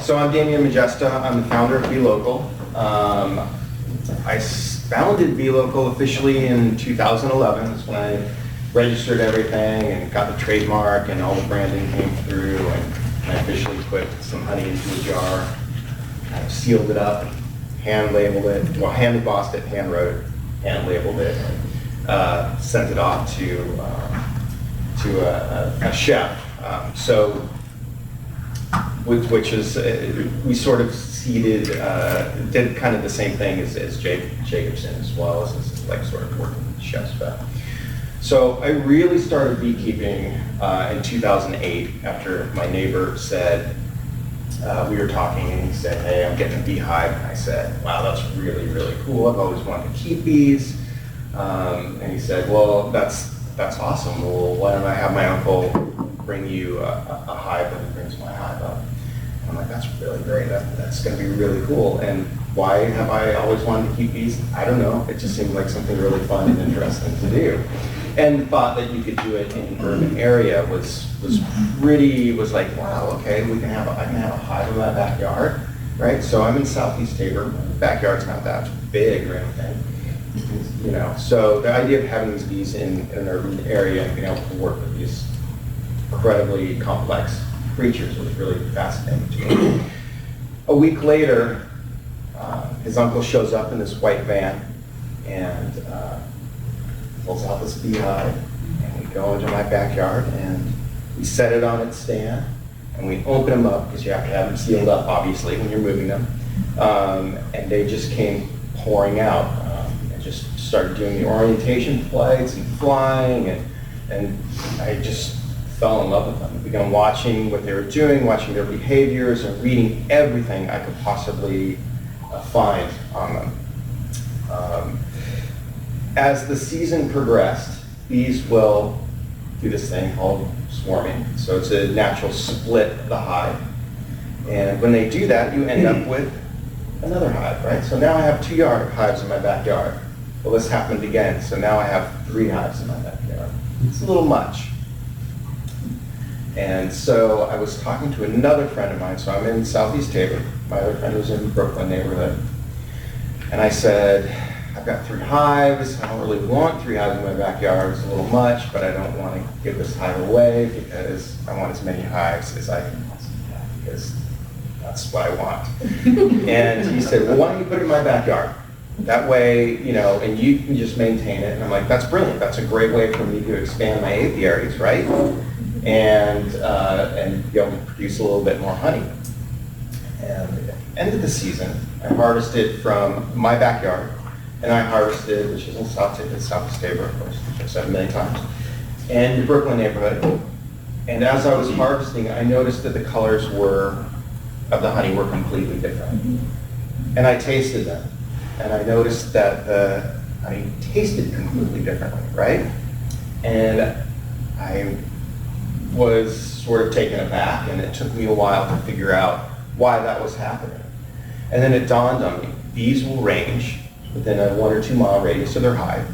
So I'm Damian Majesta. I'm the founder of VLocal. I founded VLocal officially in 2011. That's when I registered everything and got the trademark and all the branding came through, and I officially put some honey into a jar, kind of sealed it up, hand labeled it, well, hand embossed it, hand wrote it, hand labeled it, and sent it off to a chef. Which is, we sort of seeded, did kind of the same thing as Jacobson as well, as like sort of working with chefs back. So I really started beekeeping in 2008 after my neighbor said, we were talking and he said, hey, I'm getting a beehive. And I said, wow, that's really, really cool. I've always wanted to keep bees. And he said, well, that's awesome. Well, why don't I have my uncle bring you a hive when he brings my hive up? I'm like, that's really great. That's going to be really cool. And why have I always wanted to keep bees? I don't know. It just seemed like something really fun and interesting to do. And the thought that you could do it in an urban area was like, wow, okay, I can have a hive in my backyard, right? So I'm in Southeast Tabor. My backyard's not that big or anything, you know. So the idea of having these bees in an urban area and being able to work with these incredibly complex creatures was really fascinating to me. A week later, his uncle shows up in this white van and pulls out this beehive, and we go into my backyard and we set it on its stand and we open them up, because you have to have them sealed up obviously when you're moving them, and they just came pouring out and just started doing the orientation flights and flying, and I just fell in love with them. I began watching what they were doing, watching their behaviors, and reading everything I could possibly find on them. As the season progressed, bees will do this thing called swarming. So it's a natural split of the hive. And when they do that, you end up with another hive, right? So now I have 2 hives in my backyard. Well, this happened again. So now I have 3 hives in my backyard. It's a little much. And so I was talking to another friend of mine. So I'm in Southeast Tabor. My other friend was in the Brooklyn neighborhood. And I said, I've got 3 hives. I don't really want 3 hives in my backyard. It's a little much, but I don't want to give this hive away because I want as many hives as I can possibly have, because that's what I want. And he said, well, why don't you put it in my backyard? That way, you know, and you can just maintain it. And I'm like, that's brilliant. That's a great way for me to expand my apiaries, right? And be able to produce a little bit more honey. And at the end of the season, I harvested from my backyard, and I harvested, which is in Southeast Tabor, of course, which I've said many times, and the Brooklyn neighborhood. And as I was harvesting, I noticed that the colors of the honey were completely different. And I tasted them, and I noticed that the honey tasted completely differently, right? And I was sort of taken aback, and it took me a while to figure out why that was happening. And then it dawned on me, bees will range within a 1 or 2 mile radius of their hive,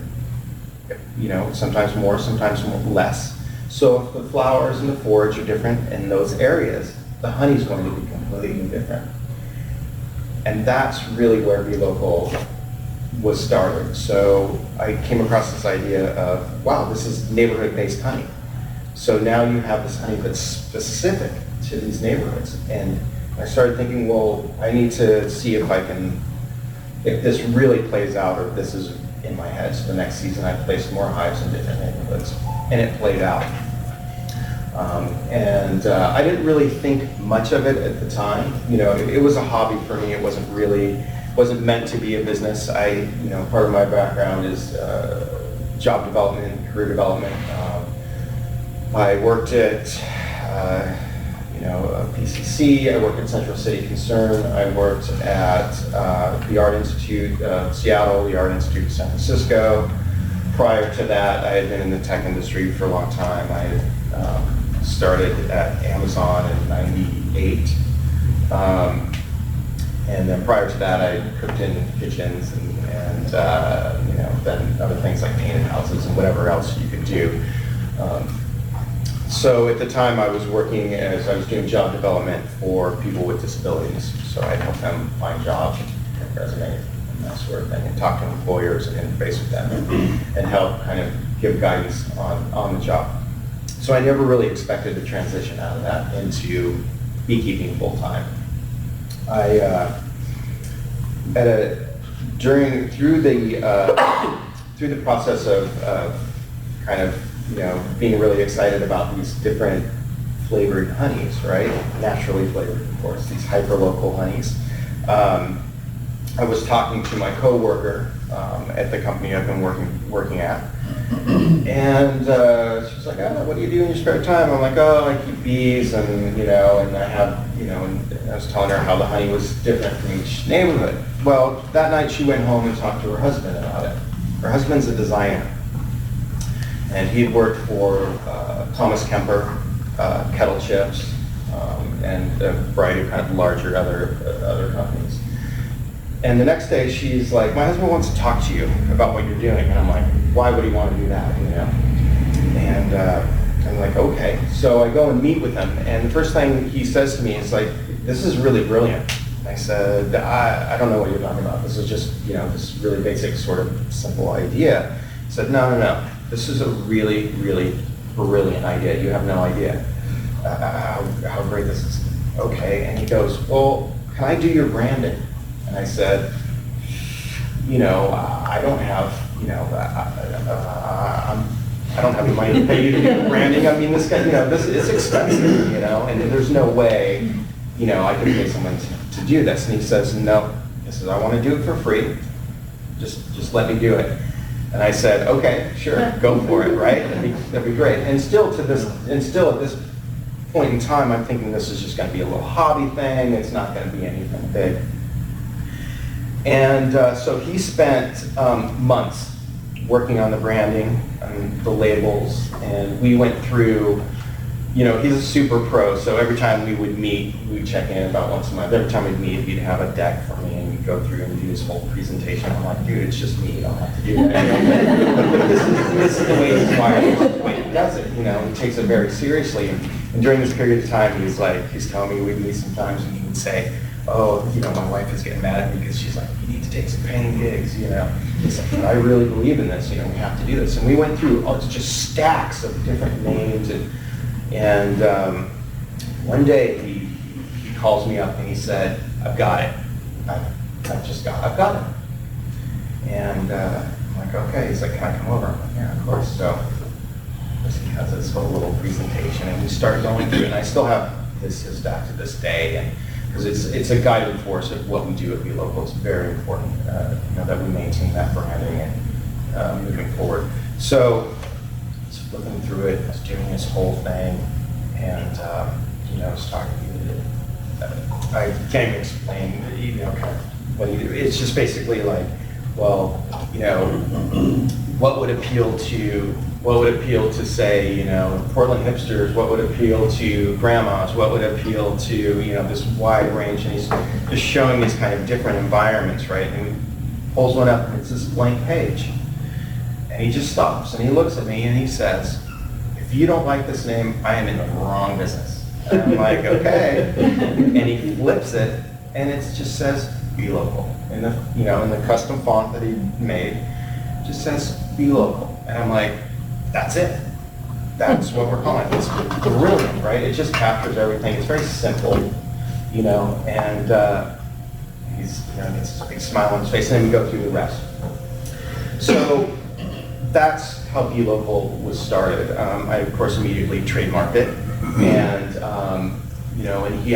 you know, sometimes more, sometimes less. So if the flowers and the forage are different in those areas, the honey is going to be completely different. And that's really where VLocal was started. So I came across this idea of, wow, this is neighborhood-based honey. So now you have this honey that's specific to these neighborhoods. And I started thinking, well, I need to see if this really plays out, or if this is in my head. So the next season I placed more hives in different neighborhoods, and it played out. I didn't really think much of it at the time. You know, it was a hobby for me. It wasn't meant to be a business. Part of my background is job development, career development. I worked at PCC, I worked at Central City Concern, I worked at the Art Institute of Seattle, the Art Institute of San Francisco. Prior to that, I had been in the tech industry for a long time. I had started at Amazon in '98. And then prior to that, I cooked in kitchens and then other things like painted houses and whatever else you could do. So at the time, I was working as I was doing job development for people with disabilities. So I'd help them find jobs, and resumes, and that sort of thing, and talk to employers and interface with them, and help kind of give guidance on the job. So I never really expected to transition out of that into beekeeping full time. Through the process of kind of being really excited about these different flavored honeys, right? Naturally flavored, of course, these hyper-local honeys. I was talking to my coworker at the company I've been working at, and she was like, "Oh, what do you do in your spare time?" I'm like, "Oh, I keep bees, and and I have, and I was telling her how the honey was different from each neighborhood. Well, that night she went home and talked to her husband about it. Her husband's a designer, and he had worked for Thomas Kemper, Kettle Chips, and a variety of kind of larger other companies. And the next day she's like, "My husband wants to talk to you about what you're doing." And I'm like, "Why would he want to do that?" And I'm like, "Okay." So I go and meet with him, and the first thing he says to me is like, "This is really brilliant." And I said, I don't know what you're talking about. This is just, this really basic sort of simple idea." He said, No. This is a really, really brilliant idea. You have no idea how great this is." "Okay." And he goes, "Well, can I do your branding?" And I said, I don't have, I don't have the money to pay you to do the branding. I mean, this guy, this is expensive, and there's no way, I can pay someone to do this. And he says, "No." He says, "I want to do it for free. Just let me do it." And I said, "Okay, sure, go for it, right? That'd be great." And still at this point in time, I'm thinking this is just going to be a little hobby thing. It's not going to be anything big. And so he spent months working on the branding and the labels, and we went through, he's a super pro, so every time we would meet, we'd check in about once a month. Every time we'd meet, he'd have a deck for me, and we'd go through and do his whole presentation. I'm like, "Dude, it's just me, you don't have to do that." But this is the way he's wired, this is the way he does it, he takes it very seriously. And during this period of time, he's telling me we'd meet sometimes, and he would say, "Oh, my wife is getting mad at me because she's like, you need to take some painting gigs, He's like, "But I really believe in this, we have to do this." And we went through just stacks of different names, and one day he calls me up and he said, "I've got it. I've got it." And I'm like, "Okay." He's like, "Can I come over?" I'm like, "Yeah, of course." So he has this whole little presentation, and we start going through it, and I still have his stack to this day, and because it's a guiding force of what we do at BeLocal. It's very important that we maintain that branding and moving forward. So I was flipping through it, I was doing this whole thing, and I was talking to you. I can't even explain, kind of what you do. It's just basically like, well, what would appeal to say, Portland hipsters, what would appeal to grandmas, what would appeal to, this wide range, and he's just showing these kind of different environments, right? And he pulls one up and it's this blank page. And he just stops and he looks at me and he says, "If you don't like this name, I am in the wrong business." And I'm like, "Okay." And he flips it and it just says BeLocal. In the custom font that he made, it just says BeLocal. And I'm like, "That's it. That's what we're calling it." It's brilliant, right? It just captures everything. It's very simple, and he's gets this big smile on his face, and then we go through the rest. So that's how BeLocal was started. I, of course, immediately trademarked it, and and we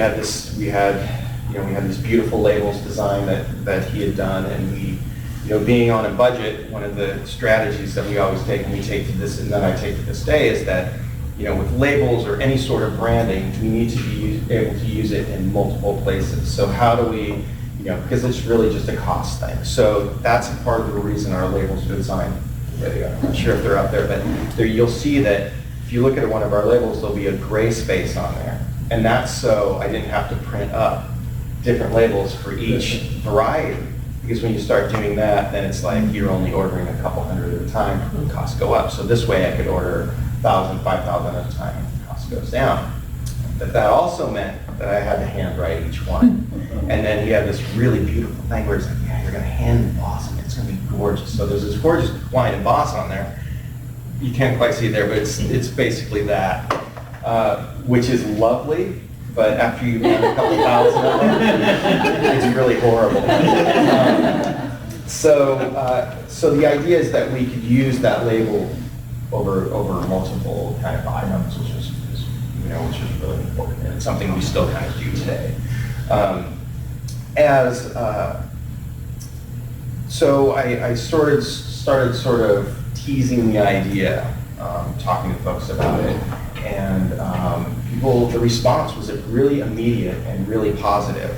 had these beautiful labels designed that he had done, and we. Being on a budget, one of the strategies that we always take, and we take to this, and that I take to this day, is that, with labels or any sort of branding, we need to be able to use it in multiple places. So how do we, because it's really just a cost thing. So that's a part of the reason our labels are designed. I'm not sure if they're up there, but you'll see that if you look at one of our labels, there'll be a gray space on there. And that's so I didn't have to print up different labels for each variety. Because when you start doing that, then it's like you're only ordering a couple hundred at a time, costs go up. So this way I could order 1,000, 5,000 at a time, costs cost goes down. But that also meant that I had to handwrite each one. And then he had this really beautiful thing where he's like, yeah, you're going to hand emboss it. It's going to be gorgeous. So there's this gorgeous wine emboss on there. You can't quite see it there, but it's basically that, which is lovely. But after you've done a couple thousand of them, it's really horrible. So the idea is that we could use that label over multiple kind of items, which is really important, and it's something we still kind of do today. So I started sort of teasing the idea, talking to folks about it, and the response was really immediate and really positive.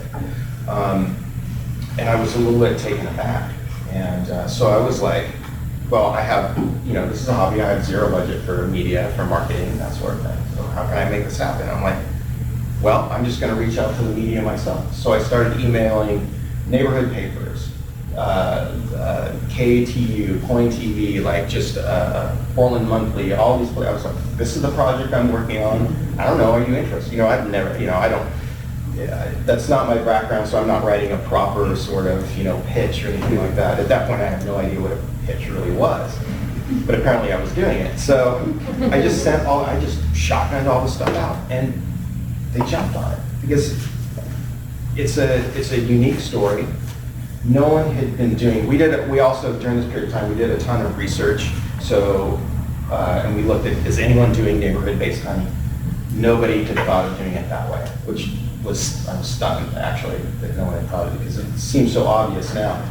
And I was a little bit taken aback. And so I was like, well, I have, this is a hobby, I have zero budget for media, for marketing, that sort of thing. So how can I make this happen? I'm like, well, I'm just going to reach out to the media myself. So I started emailing neighborhood papers, KTU, Point TV, like just Portland Monthly, all these places. I was like, this is the project I'm working on. I don't know, are you interested? I've never, that's not my background, so I'm not writing a proper sort of, pitch or anything like that. At that point, I had no idea what a pitch really was. But apparently I was doing it. So I just shotgunned all the stuff out, and they jumped on it. Because it's a unique story. No one had been doing, we also, during this period of time, we did a ton of research. So, and we looked at, is anyone doing neighborhood-based honey? Nobody had thought of doing it that way, which I was stunned, actually, that no one had thought of it, because it seems so obvious now.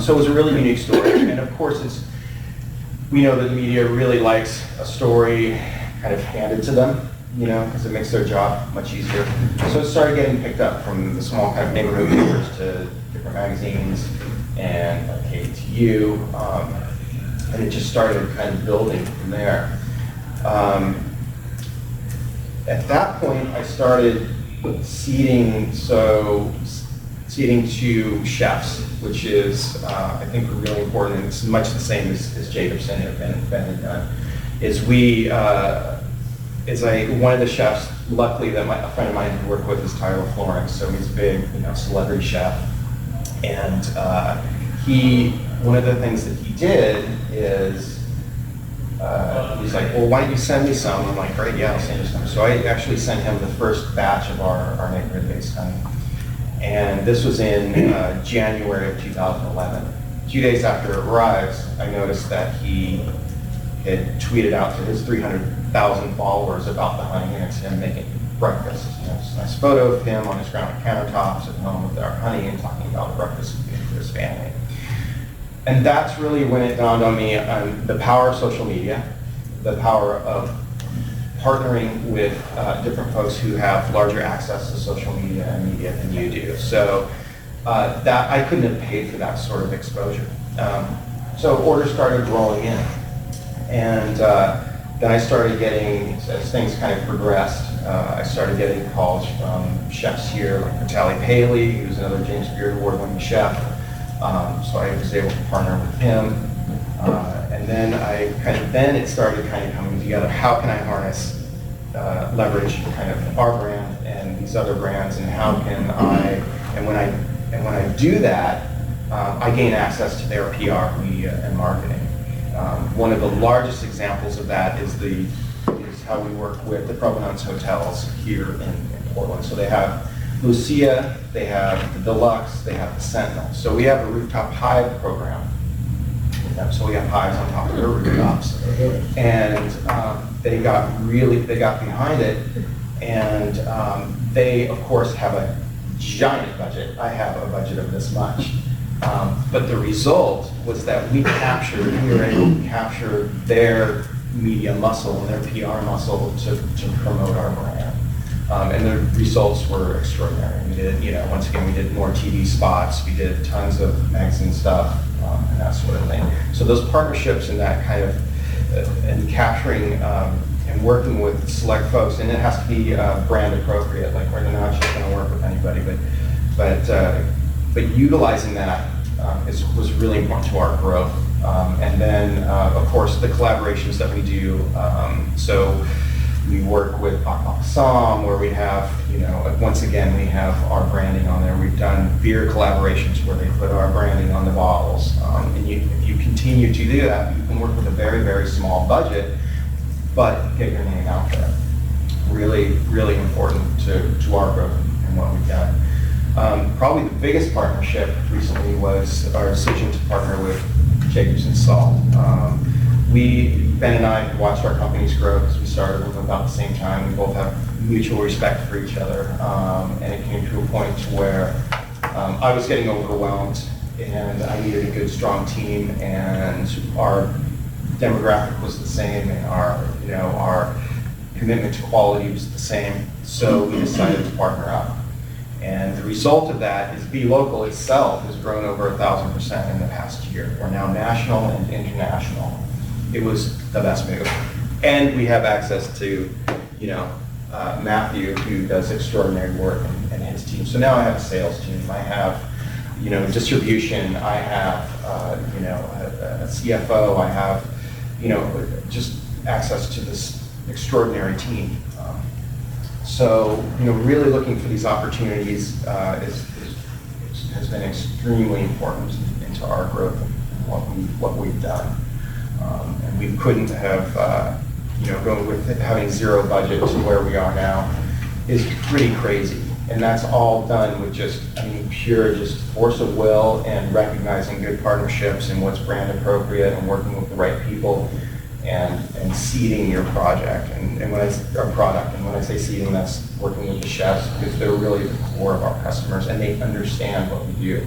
So it was a really unique story, and of course we know that the media really likes a story kind of handed to them, because it makes their job much easier. So it started getting picked up from the small kind of neighborhood papers to different magazines and like KTU, and it just started kind of building from there. At that point, I started seeding to chefs, which is, I think, really important, and it's much the same as Jacobsen and Ben had done, is one of the chefs, luckily, that a friend of mine had worked with is Tyler Florence, so he's a big, celebrity chef, and one of the things that he did is, he's like, well, why don't you send me some? I'm like, great, yeah, I'll send you some. So I actually sent him the first batch of our neighborhood-based honey. And this was in January of 2011. 2 days after it arrives, I noticed that he had tweeted out to his 300,000 followers about the honey, and it's him making breakfast. It's a nice photo of him on his granite countertops at home with our honey and talking about breakfast for his family. And that's really when it dawned on me the power of social media, the power of partnering with different folks who have larger access to social media and media than you do. So that I couldn't have paid for that sort of exposure. So orders started rolling in. And then I started getting, as things kind of progressed, I started getting calls from chefs here, like Vitaly Paley, who's another James Beard Award-winning chef. So I was able to partner with him. And then it started kind of coming together. How can I harness, leverage kind of our brand and these other brands, and how can when I do that, I gain access to their PR, media, and marketing. One of the largest examples of that is how we work with the Provenance hotels here in Portland. So they have Lucia, they have the Deluxe, they have the Sentinel. So we have a rooftop hive program. So we have hives on top of their rooftops. And they got behind it, and they, of course, have a giant budget. I have a budget of this much. But the result was that we were able to capture their media muscle and their PR muscle to promote our brand. And the results were extraordinary. We did, once again, we did more TV spots, we did tons of magazine stuff, and that sort of thing. So those partnerships and that kind of, and capturing and working with select folks, and it has to be brand appropriate, like we're not just gonna work with anybody, but utilizing that was really important to our growth. And then, of course, the collaborations that we do. So We work with Assam, where we have, once again, we have our branding on there. We've done beer collaborations where they put our branding on the bottles. And if you continue to do that, you can work with a very, very small budget, but get your name out there. Really, really important to our growth and what we've done. Probably the biggest partnership recently was our decision to partner with Jacobsen Salt. Ben and I watched our companies grow because we started them about the same time. We both have mutual respect for each other, and it came to a point to where I was getting overwhelmed, and I needed a good, strong team, and our demographic was the same, and our commitment to quality was the same. So we decided to partner up. And the result of that is Be Local itself has grown over 1,000% in the past year. We're now national and international. It was the best move. And we have access to, Matthew, who does extraordinary work, and his team. So now I have a sales team. I have, distribution. I have, a CFO. I have, just access to this extraordinary team. So, really looking for these opportunities has been extremely important into our growth and what we've done. And we couldn't have, going with having zero budget to where we are now is pretty crazy. And that's all done with pure force of will and recognizing good partnerships and what's brand appropriate and working with the right people and seeding your project and our product. And when I say seeding, that's working with the chefs because they're really the core of our customers and they understand what we do.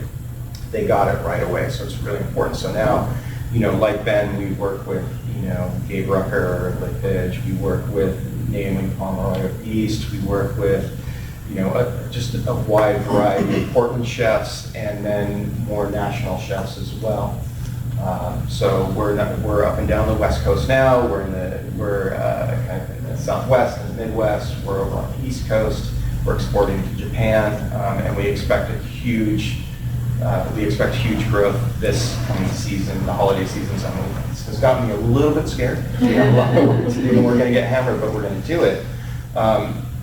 They got it right away, so it's really important. So now, like Ben, we work with, Gabe Rucker at Lickbridge. We work with Naomi Pomeroy of East. We work with, just a wide variety of Portland chefs and then more national chefs as well. So we're up and down the West Coast now. We're kind of in the Southwest and the Midwest. We're over on the East Coast. We're exporting to Japan, and we expect huge growth this coming season, the holiday season. So it's gotten me a little bit scared. We have a lot of work to do, and we're going to get hammered, but we're going to do it.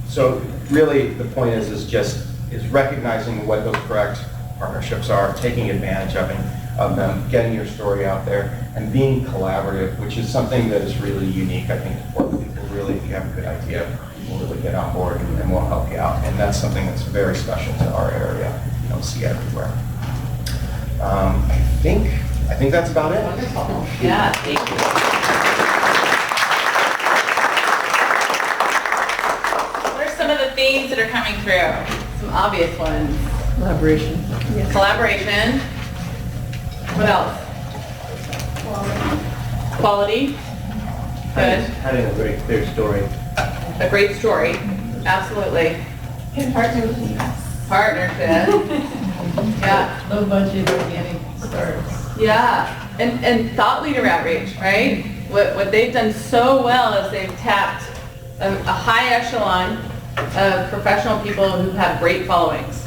So really, the point is recognizing what those correct partnerships are, taking advantage of them, getting your story out there, and being collaborative, which is something that is really unique, I think, to Portland. People really, if you have a good idea, will really get on board and will help you out. And that's something that's very special to our area. You don't see everywhere. I think that's about it. Wonderful. Yeah, thank you. What are some of the themes that are coming through? Some obvious ones. Collaboration. Yes. Collaboration. What else? Quality. Good. Having a very clear story. A great story. Absolutely. Can partner with us. Partnership. Yeah. Low budget organic starts. Yeah. And thought leader outreach, right? What they've done so well is they've tapped a high echelon of professional people who have great followings.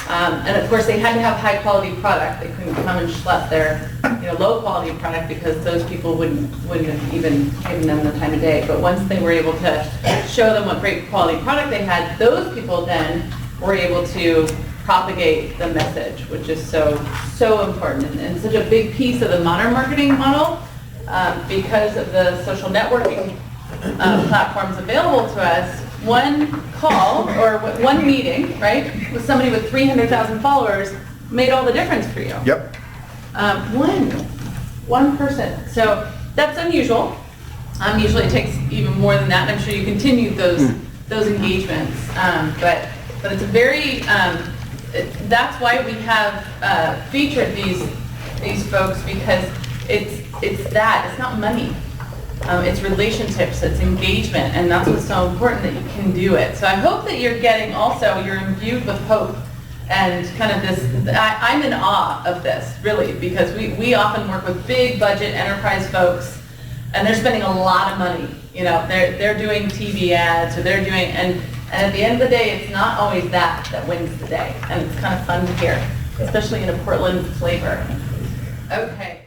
And of course, they had to have high quality product. They couldn't come and schlep their, low quality product because those people wouldn't have even given them the time of day. But once they were able to show them what great quality product they had, those people then were able to propagate the message, which is so important and such a big piece of the modern marketing model because of the social networking platforms available to us. One call or one meeting, right, with somebody with 300,000 followers made all the difference for you. Yep. One person. So that's unusual. Usually it takes even more than that, and I'm sure you continue those engagements. But it's a very that's why we have featured these folks because it's not money. It's relationships, it's engagement, and that's what's so important that you can do it. So I hope that you're imbued with hope and kind of this, I'm in awe of this, really, because we often work with big budget enterprise folks, and they're spending a lot of money. They're doing TV ads, or they're doing, and at the end of the day, it's not always that wins the day, and it's kind of fun to hear, especially in a Portland flavor. Okay.